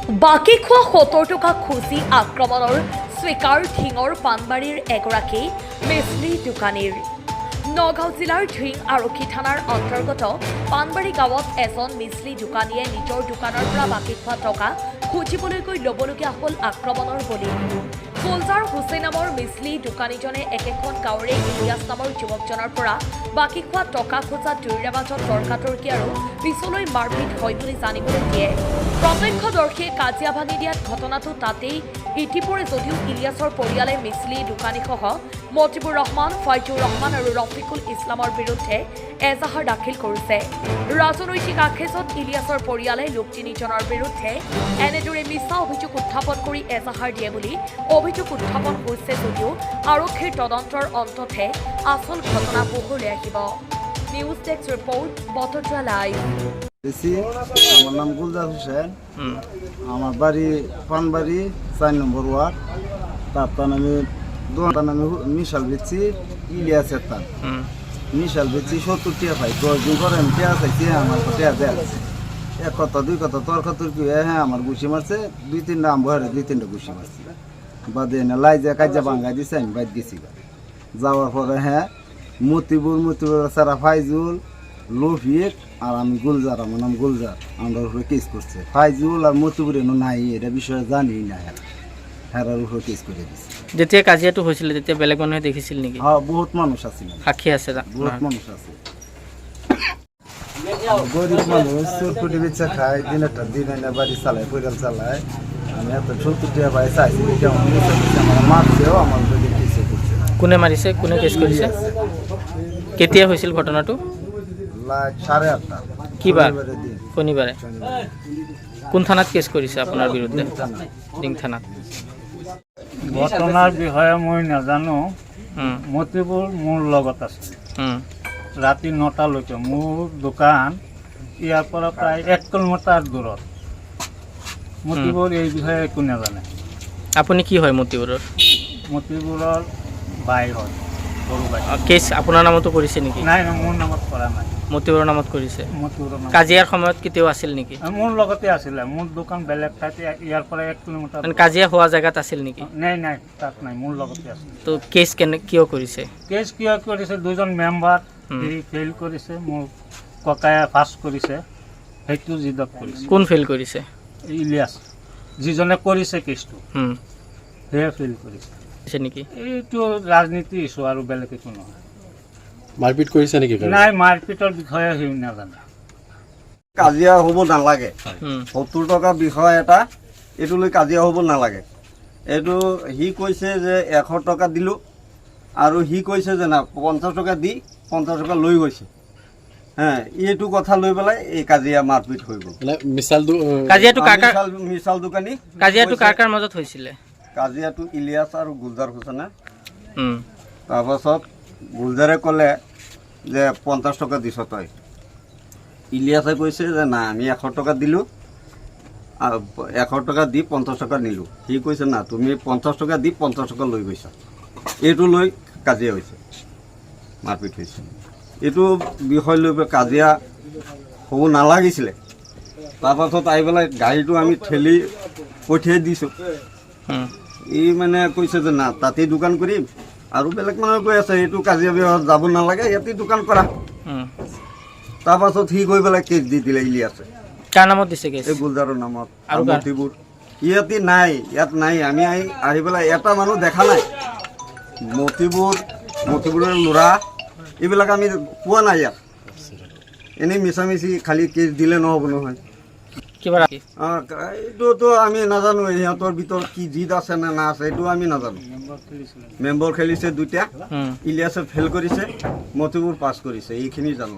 বাকী খোৱা ৭০ টকা খুচি আক্ৰমণৰ স্বীকাৰ ধিঙৰ পাণবাৰীৰ এগৰাকী মিছলি দোকানীৰ। নগাঁও জিলাৰ ধিং আৰক্ষী থানাৰ অন্তৰ্গত পাণবাৰী গাঁৱত এজন মিছলি দোকানীয়ে নিজৰ দোকানৰ পৰা বাকী খোৱা টকা খুজিবলৈ গৈ ল'বলগীয়া হ'ল আক্ৰমণৰ বলি। গুলজাৰ হুছেইন নামৰ মিছলি দোকানীজনে একেখন গাঁৱৰে ইলিয়াছ নামৰ যুৱকজনৰ পৰা বাকী খোৱা টকা খোজা দুয়োৰে মাজত তৰ্কাতৰ্কি আৰু পিছলৈ মাৰপিট হয় বুলি জানিবলৈ দিয়ে। প্ৰত্যক্ষদৰ্শীয়ে কাজিয়া ভাঙি দিয়াত ঘটনাটো তাতেই ইতি পৰে যদিও ইলিয়াছৰ পৰিয়ালে মিছলি দোকানীসহ মতিবুৰ ৰহমান, ফাইজুৰ ৰহমান আৰু ৰফিকুল ইছলামৰ বিৰুদ্ধে এজাহাৰ দাখিল কৰিছে। ৰাজনৈতিক আখেজত ইলিয়াছৰ পৰিয়ালে লোক তিনিজনৰ বিৰুদ্ধে এনেদৰে মিছা অভিযোগ উত্থাপন কৰি এজাহাৰ দিয়ে বুলি অভিযোগ উত্থাপন হৈছে যদিও আৰক্ষীৰ তদন্তৰ অন্ততহে আচল ঘটনা পোহৰলৈ আহিব। News desk report, Batadrava live. আমার নাম গুলজার হোসেন, আমার বাড়ি পানবাড়ি ৪ নম্বর ওয়ার্ড। তার আমি দোকানটার নামে মিশাল বেচছি, ইলিয়াসের তান মিশাল বেচছি ৭০ টাকা পাই। ১০ দিন পরে আমি টেয়া চাইছি, আমার টেয়া দেয় এক কথা দুই কথা তর্কাতর্কি হ্যাঁ আমার ঘুষি মারছে, ২-৩টা আম বহারে ২-৩টা ঘুষি মারছে। বাদে না লাইজা কাজা ভাঙ্গা দিছে, আমি বাইর গেছি। যাওয়ার পরে হ্যাঁ মতিবুর সারা ফাইজুল, লফিক আর আমি গুলজার, আমার নাম গুলজার, আমরা উপরে কেস করছে। ফাইজুল আর মতিবুর এনো নাই, এটা বিষয়ে জানি না, হেরার উপরে কেস করে দিচ্ছে। যেতিয়া কাজিয়াটো হৈছিল তেতিয়া বেলেগ মানুহে দেখিছিল নেকি? হ্যাঁ, বহুত মানুষ আছিল, সাক্ষী আছে? বহুত মানুষ আছে। গরিব মানুষ চোরপুটি বেচা খায়, দিন একটা দিন এনে বাড়ি চালায়, পরিবার চালায়। আমি এত ৭০ টাকা পাই চাইছি, আমার মারছেও, আমার কেসে করছে। কোনে মাৰিছে, কোনে কেছ কৰিছে? কেতিয়া হৈছিল ঘটনাটো? ৮:৩০। কি বাৰ? শনিবাৰে। কোন থানাত কেছ কৰিছে আপোনাৰ বিৰুদ্ধে? ডিং থানাত। ঘটনাৰ বিষয়ে মই নাজানো। মতিবুৰ মোৰ লগত আছে। ৰাতি ৯টালৈকে মোৰ দোকান ইয়াৰ পৰা প্ৰায় ১ কিলোমিটাৰ দূৰত। মতিবুৰ এই বিষয়ে একো নাজানে। আপুনি কি হয় মতিবুৰৰ? মতিবুৰৰ বাই হয়, সৰু বাই। কেছ আপোনাৰ নামতো কৰিছে নেকি? নাই, মোৰ নামত কৰা নাই, মতিবুৰৰ নামত কৰিছে। মতিবুৰৰ নামত। কাজিয়াৰ সময়ত কেতিয়াও আছিল নেকি? মোৰ লগতে আছিলে। মোৰ দোকান বেলেগ ঠাইত, ইয়াৰ পৰা ১ কিলোমিটাৰ। কাজিয়া হোৱা জেগাত আছিল নেকি? নাই, তাত নাই, মোৰ লগতে আছিল। তো কেছ কিয় কৰিছে? কেছ কিয় কৰিছে? দুজন মেম্বাৰ ফেইল কৰিছে, মোৰ ককায়ে পাছ কৰিছে, সেইটো জিদত কৰিছে। কোন ফেইল কৰিছে? ইলিয়াছ, যিজনে কৰিছে কেছটো, সেয়ে ফেইল কৰিছে নেকি? এইটো ৰাজনীতি ইছ্যু আৰু বেলেগ একো নহয়। মাৰপিট কৰিছে নেকি? নাই, মাৰপিটৰ বিষয়ে সি নাজানে। কাজিয়া হ'ব নালাগে। ৭০ টকা বিষয় এটা, এইটো লৈ কাজিয়া হ'ব নালাগে। এইটো সি কৈছে যে ১০০ টকা দিলোঁ, আৰু সি কৈছে যে না ৫০ টকা দি ৫০ টকা লৈ গৈছে। হ্যাঁ, এইটো কথা লৈ পেলাই এই কাজিয়া মাৰপিট হৈ গ'ল। মিছাল দোকানী। কাজিয়াটো কাৰ মাজত হৈছিলে? কাজিয়াটো ইলিয়াছ আৰু গুলজাৰ হুছেইনে। তাৰপাছত গুলজাৰে ক'লে যে ৫০ টকা দিছ তই। ইলিয়াছে কৈছে যে না আমি ১০০ টকা দিলোঁ, ১০০ টকা দি ৫০ টকা নিলোঁ। সি কৈছে না তুমি ৫০ টকা দি ৫০ টকা লৈ গৈছা। এইটো লৈ কাজিয়া হৈছে, মাৰপিট হৈছে। এইটো বিষয় লৈ কাজিয়া হ'ব নালাগিছিলে। তাৰপাছত আহি পেলাই গাড়ীটো আমি ঠেলি পঠিয়াই দিছোঁ। ই মানে কৈছে যে না তাতেই দোকান কৰিম, আৰু বেলেগ মানুহে কৈ আছে এইটো কাজিয়া বিবাহত যাব নালাগে, ইয়াতেই দোকান কৰা। তাৰপাছত সি গৈ পেলাই কেছ দি দিলে ইলিয়াছে। কাৰ নামত দিছে কেছ? এই গুলজাৰৰ নামত। আৰু মতিবুৰ ইয়াতে নাই, ইয়াত নাই। আমি আহি পেলাই এটা মানুহ দেখা নাই। মতিবুৰৰ ল'ৰা এইবিলাক আমি পোৱা নাই ইয়াত। এনেই মিছামিছি খালি কেছ দিলে নহ'ব নহয়। এইটোতো আমি নাজানো, সিহঁতৰ ভিতৰত কি জিদ আছে নে না আছে এইটো আমি নাজানো। মেম্বৰ খেলিছে ২টা, ইলিয়াছে ফেইল কৰিছে, মতিবুৰ পাছ কৰিছে, এইখিনি জানো।